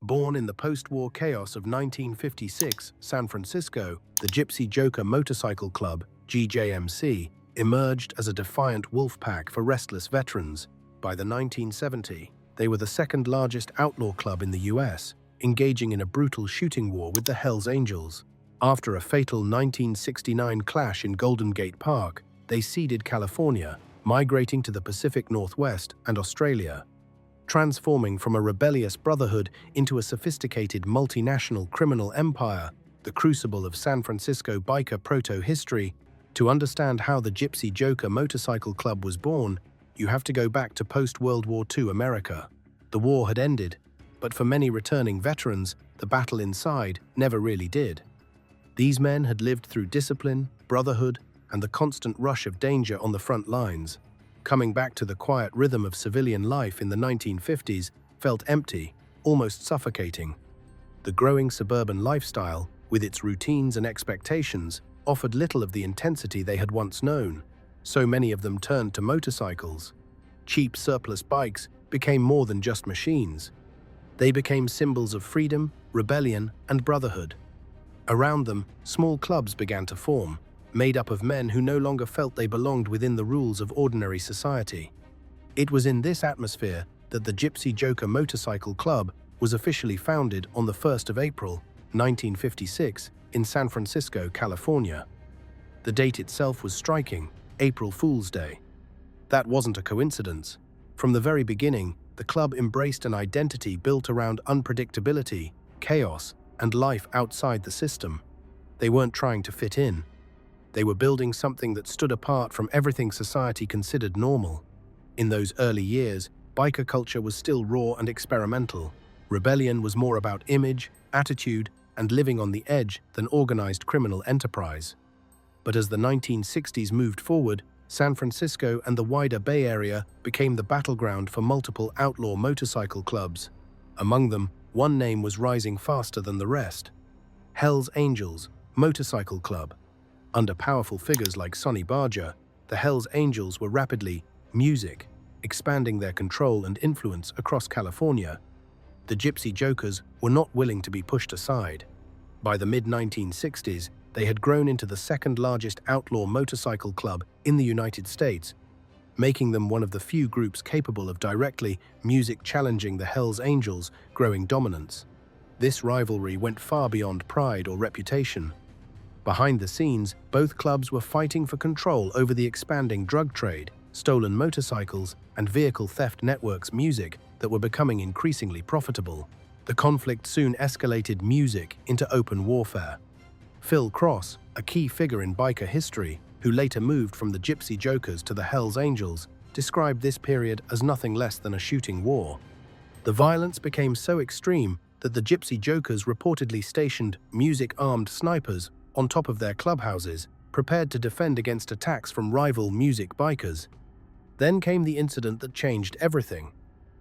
Born in the post-war chaos of 1956, San Francisco, the Gypsy Joker Motorcycle Club, GJMC, emerged as a defiant wolf pack for restless veterans. By the 1970s, they were the second largest outlaw club in the US, engaging in a brutal shooting war with the Hells Angels. After a fatal 1969 clash in Golden Gate Park, they ceded California, migrating to the Pacific Northwest and Australia. Transforming from a rebellious brotherhood into a sophisticated multinational criminal empire, the crucible of San Francisco biker proto-history. To understand how the Gypsy Joker Motorcycle Club was born, you have to go back to post-World War II America. The war had ended, but for many returning veterans, the battle inside never really did. These men had lived through discipline, brotherhood, and the constant rush of danger on the front lines. Coming back to the quiet rhythm of civilian life in the 1950s felt empty, almost suffocating. The growing suburban lifestyle, with its routines and expectations, offered little of the intensity they had once known. So many of them turned to motorcycles. Cheap surplus bikes became more than just machines. They became symbols of freedom, rebellion, and brotherhood. Around them, small clubs began to form, made up of men who no longer felt they belonged within the rules of ordinary society. It was in this atmosphere that the Gypsy Joker Motorcycle Club was officially founded on the 1st of April, 1956, in San Francisco, California. The date itself was striking, April Fool's Day. That wasn't a coincidence. From the very beginning, the club embraced an identity built around unpredictability, chaos, and life outside the system. They weren't trying to fit in. They were building something that stood apart from everything society considered normal. In those early years, biker culture was still raw and experimental. Rebellion was more about image, attitude, and living on the edge than organized criminal enterprise. But as the 1960s moved forward, San Francisco and the wider Bay Area became the battleground for multiple outlaw motorcycle clubs. Among them, one name was rising faster than the rest: Hells Angels Motorcycle Club. Under powerful figures like Sonny Barger, the Hells Angels were rapidly music, expanding their control and influence across California. The Gypsy Jokers were not willing to be pushed aside. By the mid-1960s, they had grown into the second largest outlaw motorcycle club in the United States, making them one of the few groups capable of directly music challenging the Hells Angels' growing dominance. This rivalry went far beyond pride or reputation. Behind the scenes, both clubs were fighting for control over the expanding drug trade, stolen motorcycles, and vehicle theft networks music that were becoming increasingly profitable. The conflict soon escalated music into open warfare. Phil Cross, a key figure in biker history, who later moved from the Gypsy Jokers to the Hells Angels, described this period as nothing less than a shooting war. The violence became so extreme that the Gypsy Jokers reportedly stationed music-armed snipers on top of their clubhouses, prepared to defend against attacks from rival music bikers. Then came the incident that changed everything.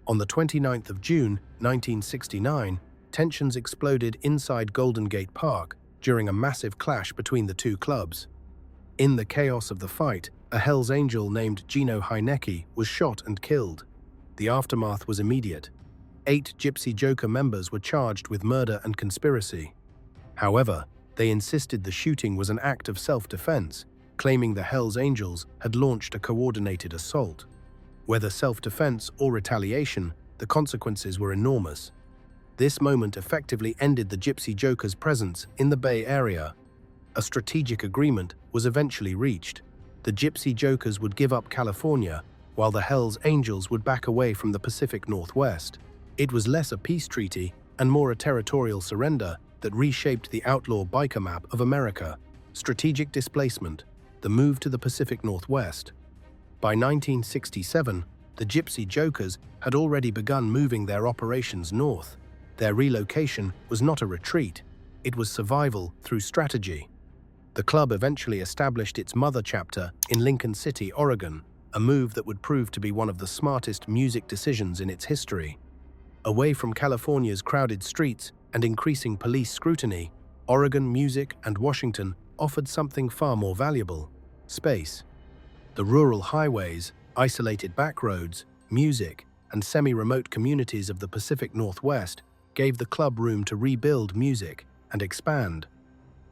On the 29th of June, 1969, tensions exploded inside Golden Gate Park during a massive clash between the two clubs. In the chaos of the fight, a Hells Angel named Gino Heinecke was shot and killed. The aftermath was immediate. 8 Gypsy Joker members were charged with murder and conspiracy. However, they insisted the shooting was an act of self-defense, claiming the Hells Angels had launched a coordinated assault. Whether self-defense or retaliation, the consequences were enormous. This moment effectively ended the Gypsy Jokers' presence in the Bay Area. A strategic agreement was eventually reached. The Gypsy Jokers would give up California, while the Hells Angels would back away from the Pacific Northwest. It was less a peace treaty and more a territorial surrender that reshaped the outlaw biker map of America. Strategic displacement, the move to the Pacific Northwest. By 1967, the Gypsy Jokers had already begun moving their operations north. Their relocation was not a retreat, it was survival through strategy. The club eventually established its mother chapter in Lincoln City, Oregon, a move that would prove to be one of the smartest music decisions in its history. Away from California's crowded streets and increasing police scrutiny, Oregon music and Washington offered something far more valuable: space. The rural highways, isolated back roads, music, and semi-remote communities of the Pacific Northwest gave the club room to rebuild music and expand.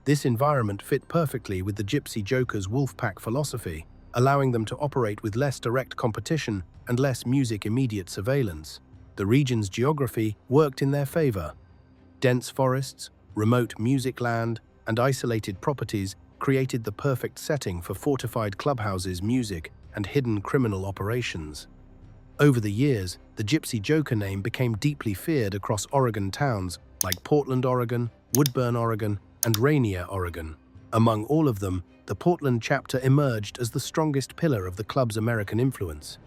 This environment fit perfectly with the Gypsy Jokers' Wolfpack philosophy, allowing them to operate with less direct competition and less music immediate surveillance. The region's geography worked in their favor. Dense forests, remote music land, and isolated properties created the perfect setting for fortified clubhouses, music, and hidden criminal operations. Over the years, the Gypsy Joker name became deeply feared across Oregon towns like Portland, Oregon, Woodburn, Oregon, and Rainier, Oregon. Among all of them, the Portland chapter emerged as the strongest pillar of the club's American influence.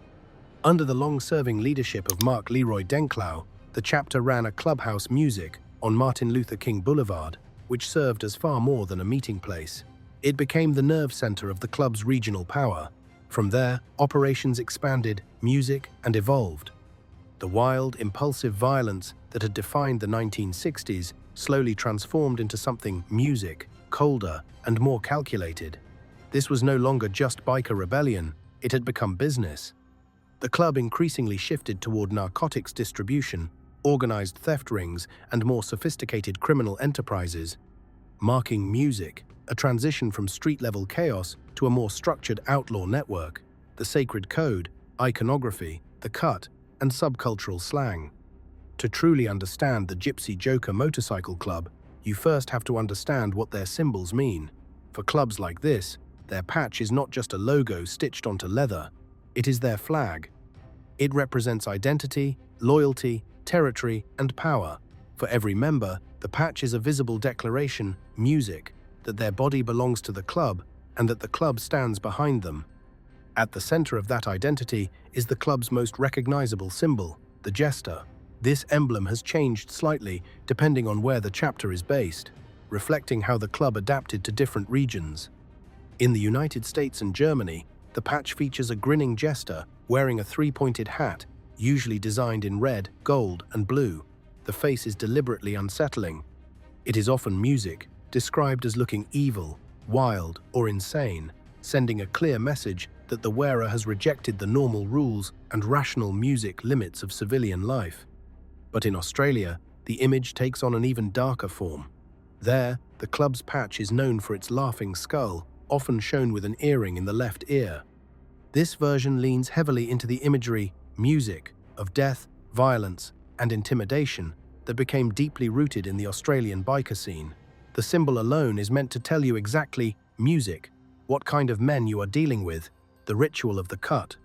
Under the long-serving leadership of Mark Leroy Denklau, the chapter ran a clubhouse music on Martin Luther King Boulevard, which served as far more than a meeting place. It became the nerve center of the club's regional power. From there, operations expanded, music, and evolved. The wild, impulsive violence that had defined the 1960s slowly transformed into something music, colder, and more calculated. This was no longer just biker rebellion, it had become business. The club increasingly shifted toward narcotics distribution, organized theft rings, and more sophisticated criminal enterprises, marking music a transition from street-level chaos to a more structured outlaw network. The sacred code, iconography, the cut, and subcultural slang. To truly understand the Gypsy Joker Motorcycle Club, you first have to understand what their symbols mean. For clubs like this, their patch is not just a logo stitched onto leather, it is their flag. It represents identity, loyalty, territory, and power. For every member, the patch is a visible declaration, music, that their body belongs to the club and that the club stands behind them. At the center of that identity is the club's most recognizable symbol, the jester. This emblem has changed slightly depending on where the chapter is based, reflecting how the club adapted to different regions. In the United States and Germany, the patch features a grinning jester wearing a three-pointed hat, usually designed in red, gold, and blue. The face is deliberately unsettling. It is often music, described as looking evil, wild, or insane, sending a clear message that the wearer has rejected the normal rules and rational music limits of civilian life. But in Australia, the image takes on an even darker form. There, the club's patch is known for its laughing skull, often shown with an earring in the left ear. This version leans heavily into the imagery, music, of death, violence, and intimidation that became deeply rooted in the Australian biker scene. The symbol alone is meant to tell you exactly music, what kind of men you are dealing with, the ritual of the cut.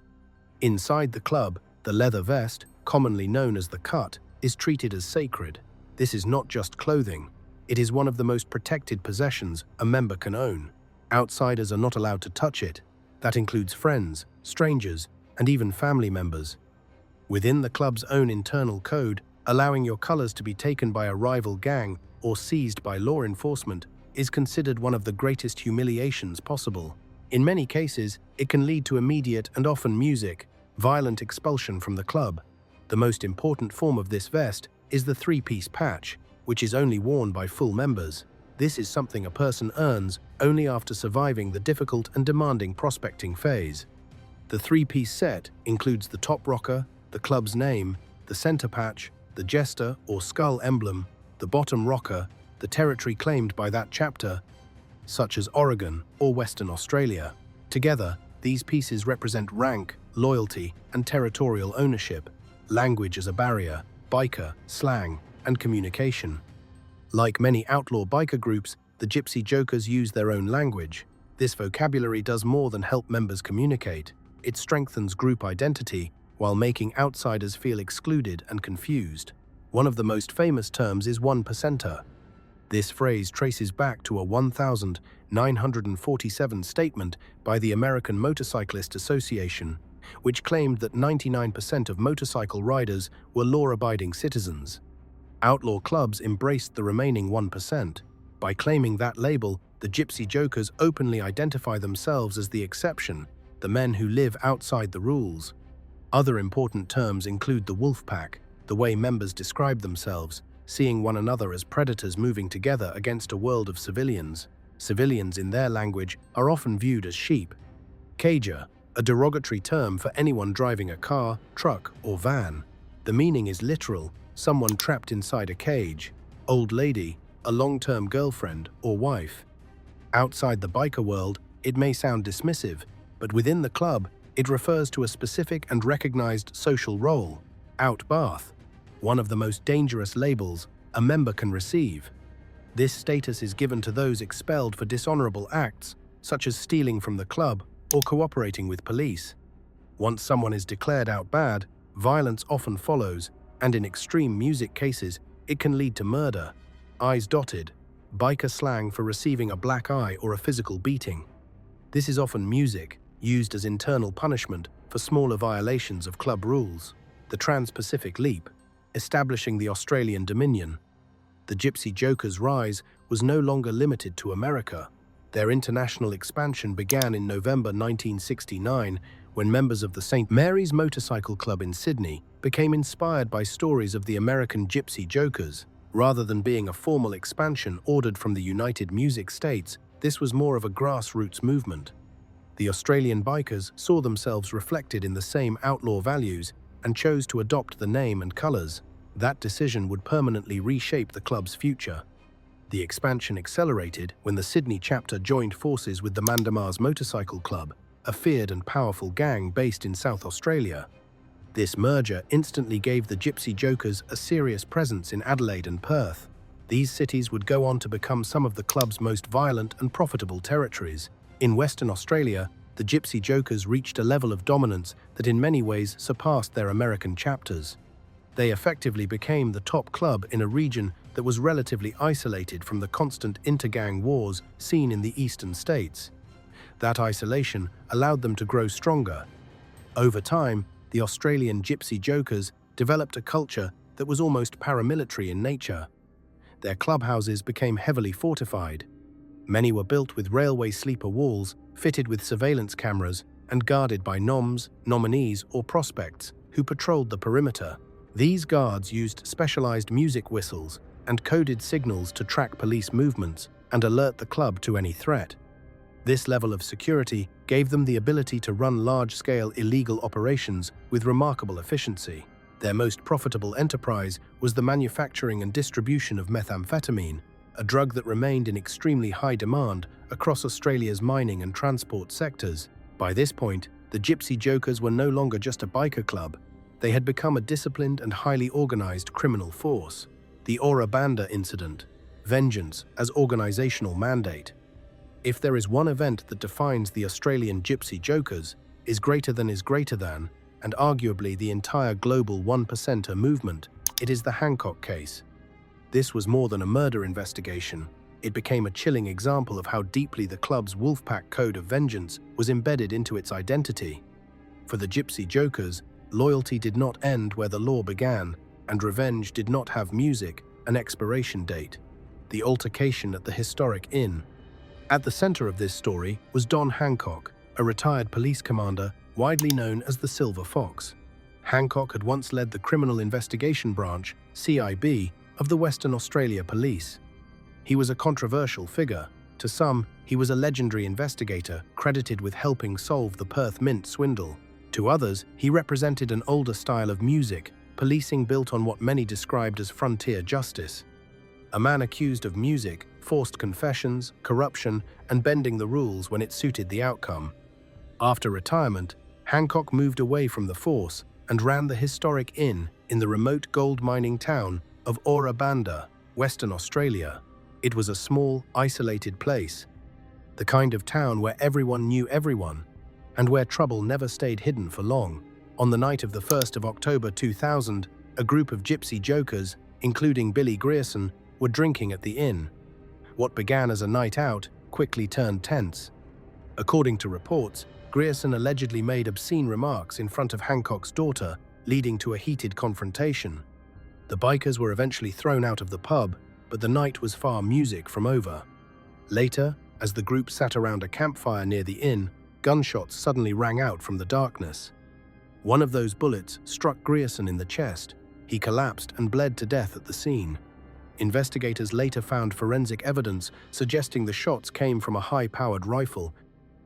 Inside the club, the leather vest, commonly known as the cut, is treated as sacred. This is not just clothing. It is one of the most protected possessions a member can own. Outsiders are not allowed to touch it. That includes friends, strangers, and even family members. Within the club's own internal code, allowing your colors to be taken by a rival gang or seized by law enforcement is considered one of the greatest humiliations possible. In many cases, it can lead to immediate and often violent expulsion from the club. The most important form of this vest is the three-piece patch, which is only worn by full members. This is something a person earns only after surviving the difficult and demanding prospecting phase. The three-piece set includes the top rocker, the club's name, the center patch, the jester or skull emblem, the bottom rocker, the territory claimed by that chapter, such as Oregon or Western Australia. Together, these pieces represent rank, loyalty, and territorial ownership, language as a barrier, biker, slang, and communication. Like many outlaw biker groups, the Gypsy Jokers use their own language. This vocabulary does more than help members communicate. It strengthens group identity while making outsiders feel excluded and confused. One of the most famous terms is 1%er. This phrase traces back to a 1947 statement by the American Motorcyclist Association, which claimed that 99% of motorcycle riders were law-abiding citizens. Outlaw clubs embraced the remaining 1%. By claiming that label, the Gypsy Jokers openly identify themselves as the exception, the men who live outside the rules. Other important terms include the wolf pack, the way members describe themselves, seeing one another as predators moving together against a world of civilians. Civilians in their language are often viewed as sheep. Cager, a derogatory term for anyone driving a car, truck, or van. The meaning is literal: someone trapped inside a cage, old lady, a long-term girlfriend or wife. Outside the biker world, it may sound dismissive, but within the club, it refers to a specific and recognized social role, outbath, one of the most dangerous labels a member can receive. This status is given to those expelled for dishonorable acts, such as stealing from the club or cooperating with police. Once someone is declared out bad, violence often follows, and in extreme music cases, it can lead to murder. Eyes dotted, biker slang for receiving a black eye or a physical beating. This is often music, used as internal punishment for smaller violations of club rules. The Trans-Pacific Leap, establishing the Australian Dominion. The Gypsy Jokers' rise was no longer limited to America. Their international expansion began in November 1969 when members of the St. Mary's Motorcycle Club in Sydney became inspired by stories of the American Gypsy Jokers. Rather than being a formal expansion ordered from the United Music States, this was more of a grassroots movement. The Australian bikers saw themselves reflected in the same outlaw values and chose to adopt the name and colours. That decision would permanently reshape the club's future. The expansion accelerated when the Sydney chapter joined forces with the Mandamars Motorcycle Club, a feared and powerful gang based in South Australia. This merger instantly gave the Gypsy Jokers a serious presence in Adelaide and Perth. These cities would go on to become some of the club's most violent and profitable territories. In Western Australia, the Gypsy Jokers reached a level of dominance that in many ways surpassed their American chapters. They effectively became the top club in a region that was relatively isolated from the constant intergang wars seen in the eastern states. That isolation allowed them to grow stronger. Over time, the Australian Gypsy Jokers developed a culture that was almost paramilitary in nature. Their clubhouses became heavily fortified. Many were built with railway sleeper walls, fitted with surveillance cameras, and guarded by noms, nominees, or prospects who patrolled the perimeter. These guards used specialized music whistles and coded signals to track police movements and alert the club to any threat. This level of security gave them the ability to run large-scale illegal operations with remarkable efficiency. Their most profitable enterprise was the manufacturing and distribution of methamphetamine, a drug that remained in extremely high demand across Australia's mining and transport sectors. By this point, the Gypsy Jokers were no longer just a biker club. They had become a disciplined and highly organized criminal force. The Ora Banda incident, vengeance as organizational mandate. If there is one event that defines the Australian Gypsy Jokers, is greater than, and arguably the entire global 1%er movement, it is the Hancock case. This was more than a murder investigation. It became a chilling example of how deeply the club's Wolfpack code of vengeance was embedded into its identity. For the Gypsy Jokers, loyalty did not end where the law began, and revenge did not have music, an expiration date. The altercation at the historic inn. At the center of this story was Don Hancock, a retired police commander widely known as the Silver Fox. Hancock had once led the Criminal Investigation Branch, CIB, of the Western Australia Police. He was a controversial figure. To some, he was a legendary investigator credited with helping solve the Perth Mint swindle. To others, he represented an older style of music, policing built on what many described as frontier justice. A man accused of music, forced confessions, corruption, and bending the rules when it suited the outcome. After retirement, Hancock moved away from the force and ran the historic inn in the remote gold mining town of Ora Banda, Western Australia. It was a small, isolated place, the kind of town where everyone knew everyone, and where trouble never stayed hidden for long. On the night of the 1st of October 2000, a group of Gypsy Jokers, including Billy Grierson, were drinking at the inn. What began as a night out quickly turned tense. According to reports, Grierson allegedly made obscene remarks in front of Hancock's daughter, leading to a heated confrontation. The bikers were eventually thrown out of the pub, but the night was far music from over. Later, as the group sat around a campfire near the inn, gunshots suddenly rang out from the darkness. One of those bullets struck Grierson in the chest. He collapsed and bled to death at the scene. Investigators later found forensic evidence suggesting the shots came from a high-powered rifle.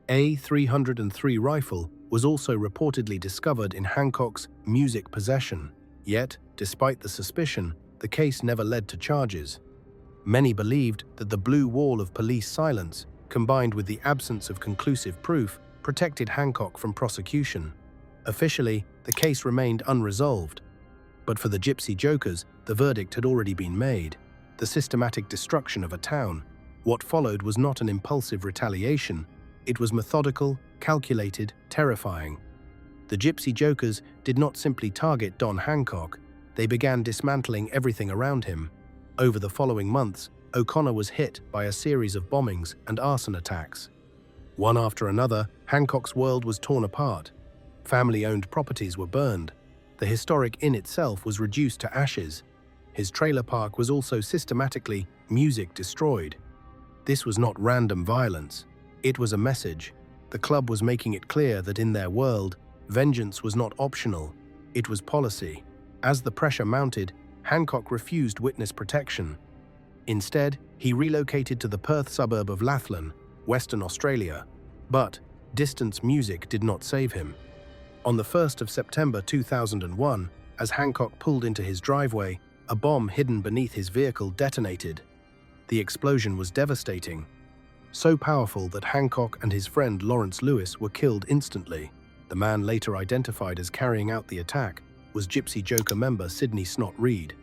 A 303 rifle was also reportedly discovered in Hancock's music possession. Yet, despite the suspicion, the case never led to charges. Many believed that the blue wall of police silence, combined with the absence of conclusive proof, protected Hancock from prosecution. Officially, the case remained unresolved. But for the Gypsy Jokers, the verdict had already been made. The systematic destruction of a town. What followed was not an impulsive retaliation. It was methodical, calculated, terrifying. The Gypsy Jokers did not simply target Don Hancock. They began dismantling everything around him. Over the following months, O'Connor was hit by a series of bombings and arson attacks. One after another, Hancock's world was torn apart. Family-owned properties were burned. The historic inn itself was reduced to ashes. His trailer park was also systematically music destroyed. This was not random violence. It was a message. The club was making it clear that in their world, vengeance was not optional. It was policy. As the pressure mounted, Hancock refused witness protection. Instead, he relocated to the Perth suburb of Lathlin, Western Australia. But distance music did not save him. On the 1st of September 2001, as Hancock pulled into his driveway, a bomb hidden beneath his vehicle detonated. The explosion was devastating, so powerful that Hancock and his friend Lawrence Lewis were killed instantly. The man later identified as carrying out the attack was Gypsy Joker member Sidney Snot Reed.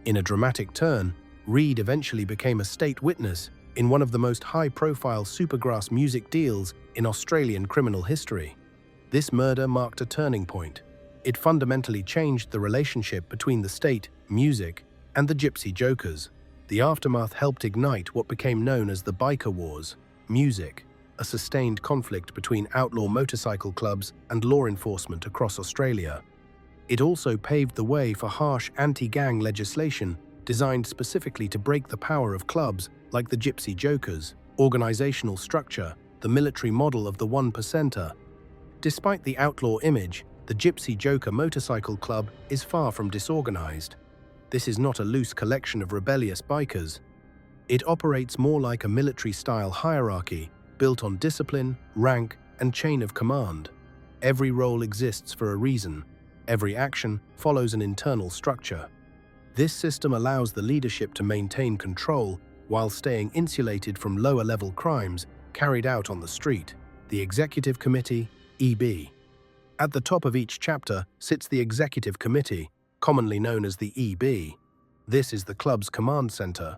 In a dramatic turn, Reed eventually became a state witness in one of the most high-profile supergrass music deals in Australian criminal history. This murder marked a turning point. It fundamentally changed the relationship between the state, music, and the Gypsy Jokers. The aftermath helped ignite what became known as the Biker Wars, music, a sustained conflict between outlaw motorcycle clubs and law enforcement across Australia. It also paved the way for harsh anti-gang legislation designed specifically to break the power of clubs like the Gypsy Jokers. Organizational structure, the military model of the one percenter. Despite the outlaw image, the Gypsy Joker Motorcycle Club is far from disorganized. This is not a loose collection of rebellious bikers. It operates more like a military-style hierarchy, built on discipline, rank, and chain of command. Every role exists for a reason. Every action follows an internal structure. This system allows the leadership to maintain control while staying insulated from lower-level crimes carried out on the street. The Executive Committee, EB. At the top of each chapter sits the Executive Committee, commonly known as the EB. This is the club's command center.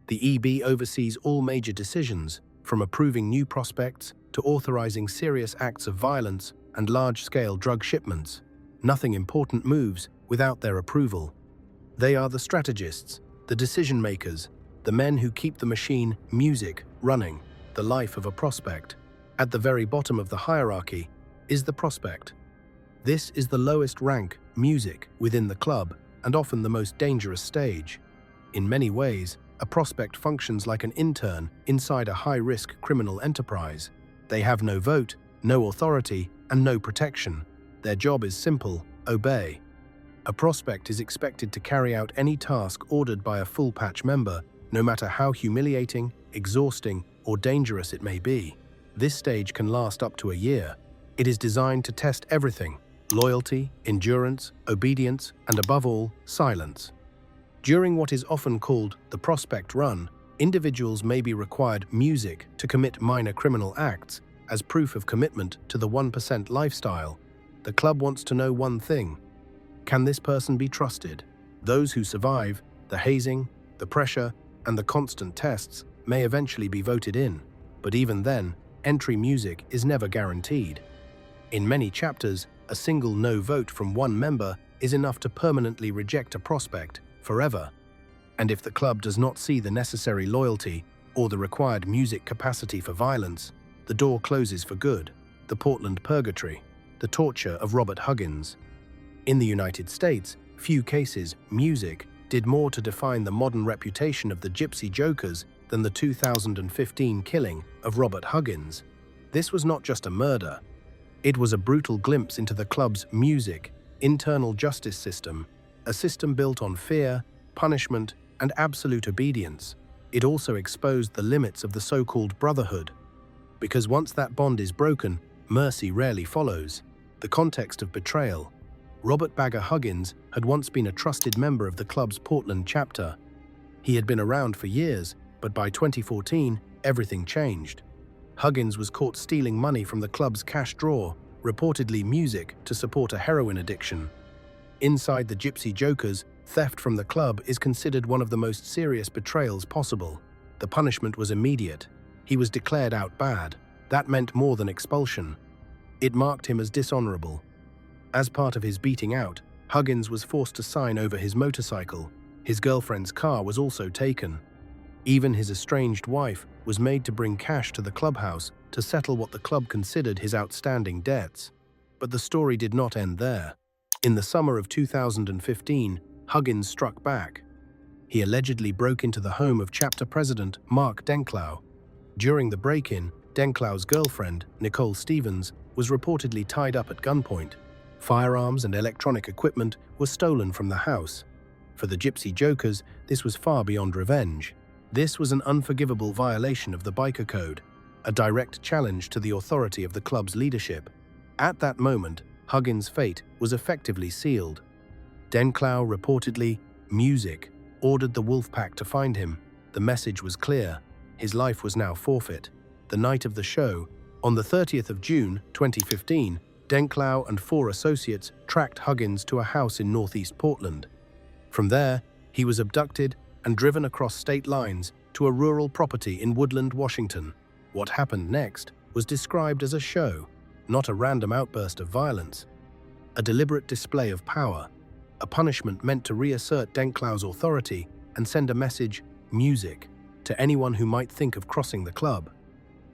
The EB oversees all major decisions, from approving new prospects to authorizing serious acts of violence and large-scale drug shipments. Nothing important moves without their approval. They are the strategists, the decision-makers, the men who keep the machine, music, running, the life of a prospect. At the very bottom of the hierarchy is the prospect. This is the lowest rank, music, within the club, and often the most dangerous stage. In many ways, a prospect functions like an intern inside a high-risk criminal enterprise. They have no vote, no authority, and no protection. Their job is simple: obey. A prospect is expected to carry out any task ordered by a full-patch member, no matter how humiliating, exhausting, or dangerous it may be. This stage can last up to a year. It is designed to test everything: loyalty, endurance, obedience, and above all, silence. During what is often called the prospect run, individuals may be required music to commit minor criminal acts as proof of commitment to the 1% lifestyle. The club wants to know one thing: can this person be trusted? Those who survive the hazing, the pressure, and the constant tests may eventually be voted in, but even then, entry music is never guaranteed. In many chapters, a single no vote from one member is enough to permanently reject a prospect forever. And if the club does not see the necessary loyalty or the required music capacity for violence, the door closes for good. The Portland Purgatory, the torture of Robert Huggins. In the United States, few cases, music, did more to define the modern reputation of the Gypsy Jokers than the 2015 killing of Robert Huggins. This was not just a murder. It was a brutal glimpse into the club's music, internal justice system, a system built on fear, punishment, and absolute obedience. It also exposed the limits of the so-called brotherhood. Because once that bond is broken, mercy rarely follows. The context of betrayal. Robert Bagger Huggins had once been a trusted member of the club's Portland chapter. He had been around for years, but by 2014, everything changed. Huggins was caught stealing money from the club's cash drawer, reportedly music, to support a heroin addiction. Inside the Gypsy Jokers, theft from the club is considered one of the most serious betrayals possible. The punishment was immediate. He was declared out bad. That meant more than expulsion. It marked him as dishonorable. As part of his beating out, Huggins was forced to sign over his motorcycle. His girlfriend's car was also taken. Even his estranged wife was made to bring cash to the clubhouse to settle what the club considered his outstanding debts. But the story did not end there. In the summer of 2015, Huggins struck back. He allegedly broke into the home of chapter president Mark Denklau. During the break-in, Denklau's girlfriend, Nicole Stevens, was reportedly tied up at gunpoint. Firearms and electronic equipment were stolen from the house. For the Gypsy Jokers, this was far beyond revenge. This was an unforgivable violation of the biker code, a direct challenge to the authority of the club's leadership. At that moment, Huggins' fate was effectively sealed. Denklau reportedly, music, ordered the Wolfpack to find him. The message was clear. His life was now forfeit. The night of the show, on the 30th of June, 2015, Denklau and 4 associates tracked Huggins to a house in northeast Portland. From there, he was abducted and driven across state lines to a rural property in Woodland, Washington. What happened next was described as a show, not a random outburst of violence. A deliberate display of power, a punishment meant to reassert Denklau's authority and send a message, music, to anyone who might think of crossing the club.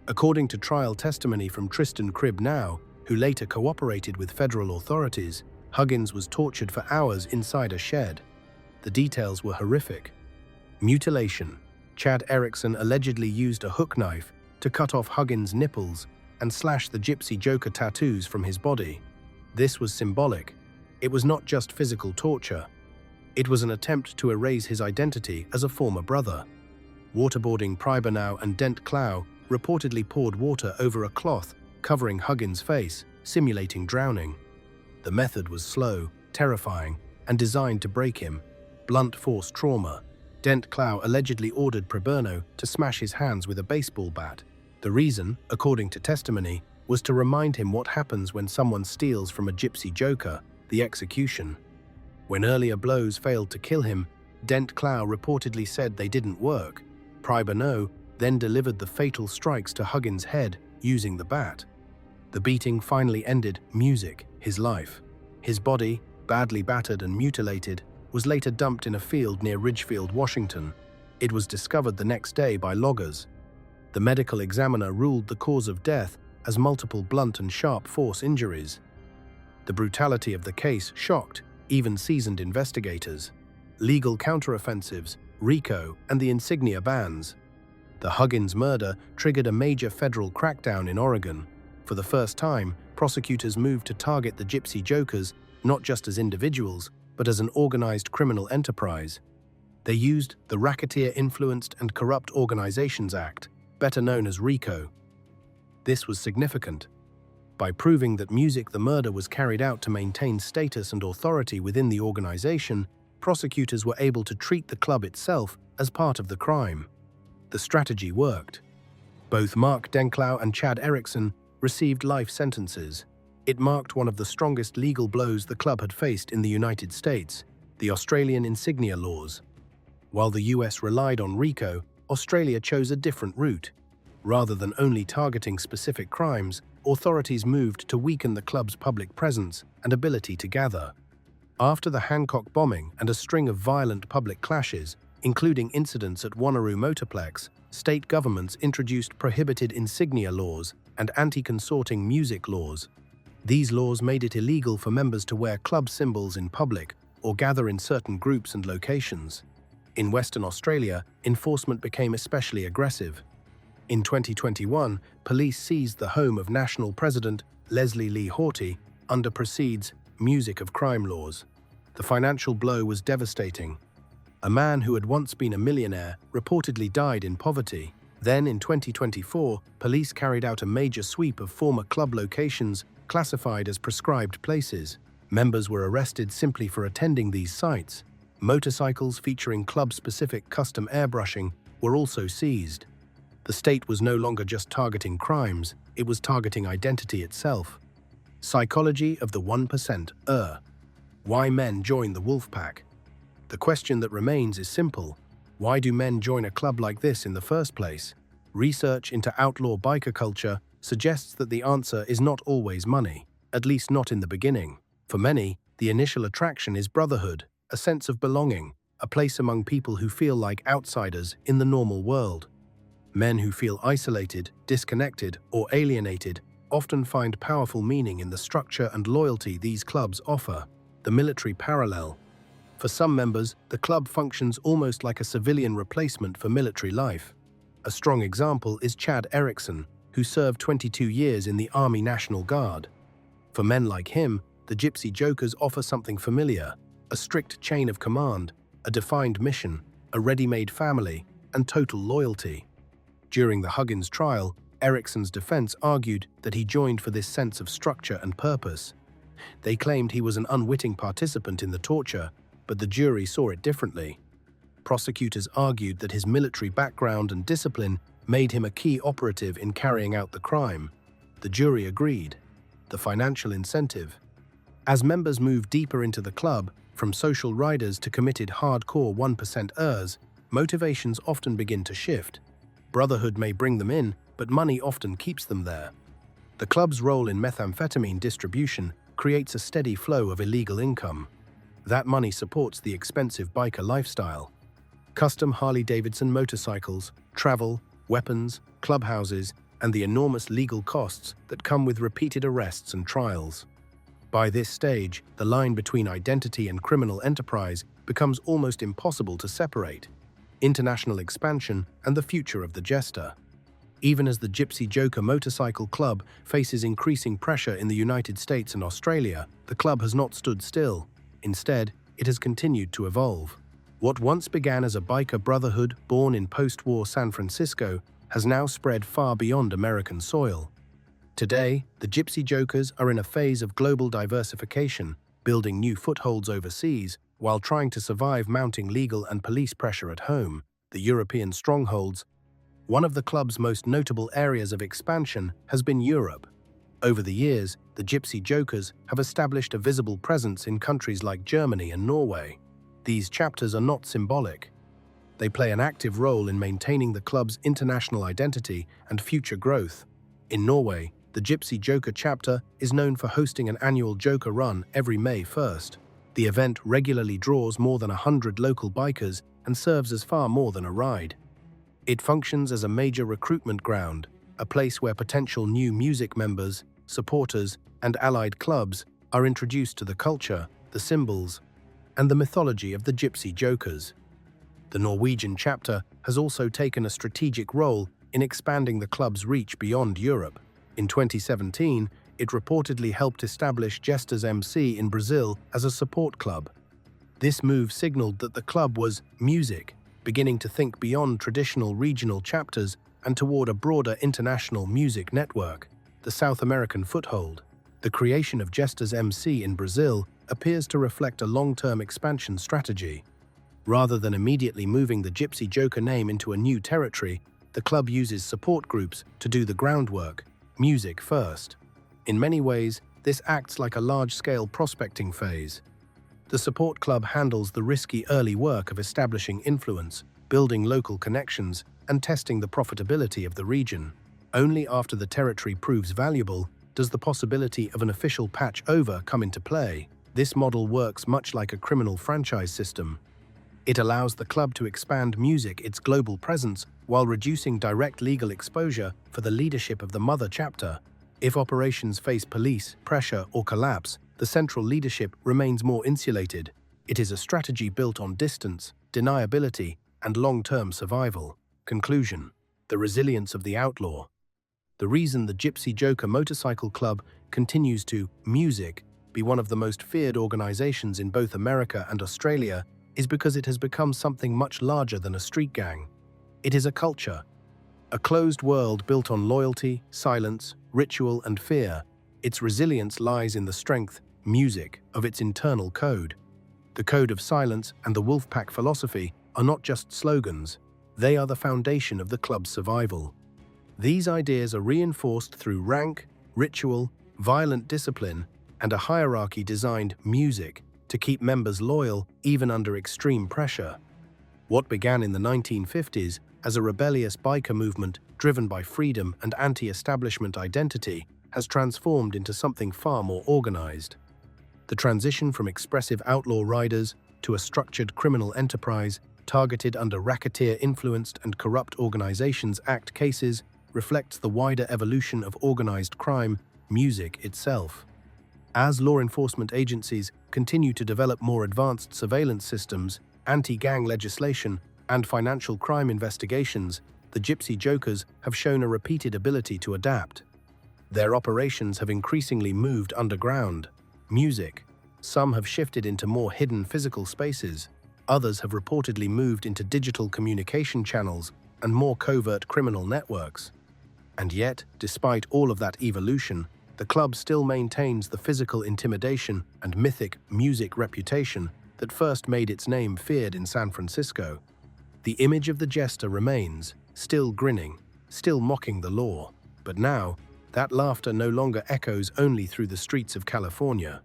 According to trial testimony from Tristan Cribnow, who later cooperated with federal authorities, Huggins was tortured for hours inside a shed. The details were horrific. Mutilation. Chad Erickson allegedly used a hook knife to cut off Huggins' nipples and slash the Gypsy Joker tattoos from his body. This was symbolic. It was not just physical torture. It was an attempt to erase his identity as a former brother. Waterboarding Pribanow and Denklau reportedly poured water over a cloth covering Huggins' face, simulating drowning. The method was slow, terrifying, and designed to break him. Blunt force trauma. Denklau allegedly ordered Pribanow to smash his hands with a baseball bat. The reason, according to testimony, was to remind him what happens when someone steals from a Gypsy Joker, the execution. When earlier blows failed to kill him, Denklau reportedly said they didn't work. Pribanow then delivered the fatal strikes to Huggins' head using the bat. The beating finally ended music, his life. His body, badly battered and mutilated, was later dumped in a field near Ridgefield, Washington. It was discovered the next day by loggers. The medical examiner ruled the cause of death as multiple blunt and sharp force injuries. The brutality of the case shocked even seasoned investigators. Legal counteroffensives, RICO, and the insignia bans. The Huggins murder triggered a major federal crackdown in Oregon. For the first time, prosecutors moved to target the Gypsy Jokers not just as individuals, but as an organized criminal enterprise. They used the Racketeer Influenced and Corrupt Organizations Act, better known as RICO. This was significant. By proving that Music the Murder was carried out to maintain status and authority within the organization, prosecutors were able to treat the club itself as part of the crime. The strategy worked. Both Mark Denklau and Chad Erickson received life sentences. It marked one of the strongest legal blows the club had faced in the United States, the Australian insignia laws. While the US relied on RICO, Australia chose a different route. Rather than only targeting specific crimes, authorities moved to weaken the club's public presence and ability to gather. After the Hancock bombing and a string of violent public clashes, including incidents at Wanneroo Motorplex, state governments introduced prohibited insignia laws and anti-consorting music laws. These laws made it illegal for members to wear club symbols in public or gather in certain groups and locations. In Western Australia, enforcement became especially aggressive. In 2021, police seized the home of National President Leslie Lee Horty under Proceed's Music of Crime laws. The financial blow was devastating. A man who had once been a millionaire reportedly died in poverty. Then, in 2024, police carried out a major sweep of former club locations classified as proscribed places. Members were arrested simply for attending these sites. Motorcycles featuring club-specific custom airbrushing were also seized. The state was no longer just targeting crimes, it was targeting identity itself. Psychology of the 1%. Why men join the wolf pack? The question that remains is simple. Why do men join a club like this in the first place? Research into outlaw biker culture suggests that the answer is not always money, at least not in the beginning. For many, the initial attraction is brotherhood, a sense of belonging, a place among people who feel like outsiders in the normal world. Men who feel isolated, disconnected, or alienated often find powerful meaning in the structure and loyalty these clubs offer. The military parallel. For some members, the club functions almost like a civilian replacement for military life. A strong example is Chad Erickson, who served 22 years in the Army National Guard. For men like him, the Gypsy Jokers offer something familiar: a strict chain of command, a defined mission, a ready-made family, and total loyalty. During the Huggins trial, Erickson's defense argued that he joined for this sense of structure and purpose. They claimed he was an unwitting participant in the torture, but the jury saw it differently. Prosecutors argued that his military background and discipline made him a key operative in carrying out the crime. The jury agreed. The financial incentive. As members move deeper into the club, from social riders to committed hardcore 1%ers, motivations often begin to shift. Brotherhood may bring them in, but money often keeps them there. The club's role in methamphetamine distribution creates a steady flow of illegal income. That money supports the expensive biker lifestyle. Custom Harley-Davidson motorcycles, travel, weapons, clubhouses, and the enormous legal costs that come with repeated arrests and trials. By this stage, the line between identity and criminal enterprise becomes almost impossible to separate. International expansion and the future of the jester. Even as the Gypsy Joker Motorcycle Club faces increasing pressure in the United States and Australia, the club has not stood still. Instead, it has continued to evolve. What once began as a biker brotherhood born in post-war San Francisco has now spread far beyond American soil. Today, the Gypsy Jokers are in a phase of global diversification, building new footholds overseas while trying to survive mounting legal and police pressure at home, the European strongholds. One of the club's most notable areas of expansion has been Europe. Over the years, the Gypsy Jokers have established a visible presence in countries like Germany and Norway. These chapters are not symbolic. They play an active role in maintaining the club's international identity and future growth. In Norway, the Gypsy Joker chapter is known for hosting an annual Joker Run every May 1st. The event regularly draws more than 100 local bikers and serves as far more than a ride. It functions as a major recruitment ground, a place where potential new music members, supporters, and allied clubs are introduced to the culture, the symbols, and the mythology of the Gypsy Jokers. The Norwegian chapter has also taken a strategic role in expanding the club's reach beyond Europe. In 2017, it reportedly helped establish Jesters MC in Brazil as a support club. This move signaled that the club was music, beginning to think beyond traditional regional chapters and toward a broader international music network. The South American foothold. The creation of Jesters MC in Brazil appears to reflect a long-term expansion strategy. Rather than immediately moving the Gypsy Joker name into a new territory, the club uses support groups to do the groundwork, music first. In many ways, this acts like a large-scale prospecting phase. The support club handles the risky early work of establishing influence, building local connections, and testing the profitability of the region. Only after the territory proves valuable does the possibility of an official patch over come into play. This model works much like a criminal franchise system. It allows the club to expand music its global presence while reducing direct legal exposure for the leadership of the mother chapter. If operations face police, pressure, or collapse, the central leadership remains more insulated. It is a strategy built on distance, deniability, and long-term survival. Conclusion: the resilience of the outlaw. The reason the Gypsy Joker Motorcycle Club continues to music be one of the most feared organizations in both America and Australia is because it has become something much larger than a street gang. It is a culture, a closed world built on loyalty, silence, ritual, and fear. Its resilience lies in the strength, music, of its internal code. The code of silence and the Wolfpack philosophy are not just slogans, they are the foundation of the club's survival. These ideas are reinforced through rank, ritual, violent discipline, and a hierarchy-designed music to keep members loyal even under extreme pressure. What began in the 1950s as a rebellious biker movement driven by freedom and anti-establishment identity has transformed into something far more organized. The transition from expressive outlaw riders to a structured criminal enterprise targeted under racketeer-influenced and corrupt Organizations Act cases reflects the wider evolution of organized crime, music itself. As law enforcement agencies continue to develop more advanced surveillance systems, anti-gang legislation, and financial crime investigations, the Gypsy Jokers have shown a repeated ability to adapt. Their operations have increasingly moved underground. Music. Some have shifted into more hidden physical spaces. Others have reportedly moved into digital communication channels and more covert criminal networks. And yet, despite all of that evolution, the club still maintains the physical intimidation and mythic music reputation that first made its name feared in San Francisco. The image of the jester remains, still grinning, still mocking the law. But now, that laughter no longer echoes only through the streets of California.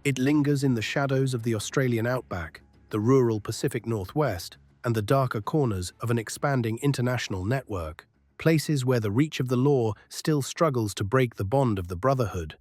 It lingers in the shadows of the Australian outback, the rural Pacific Northwest, and the darker corners of an expanding international network, places where the reach of the law still struggles to break the bond of the brotherhood.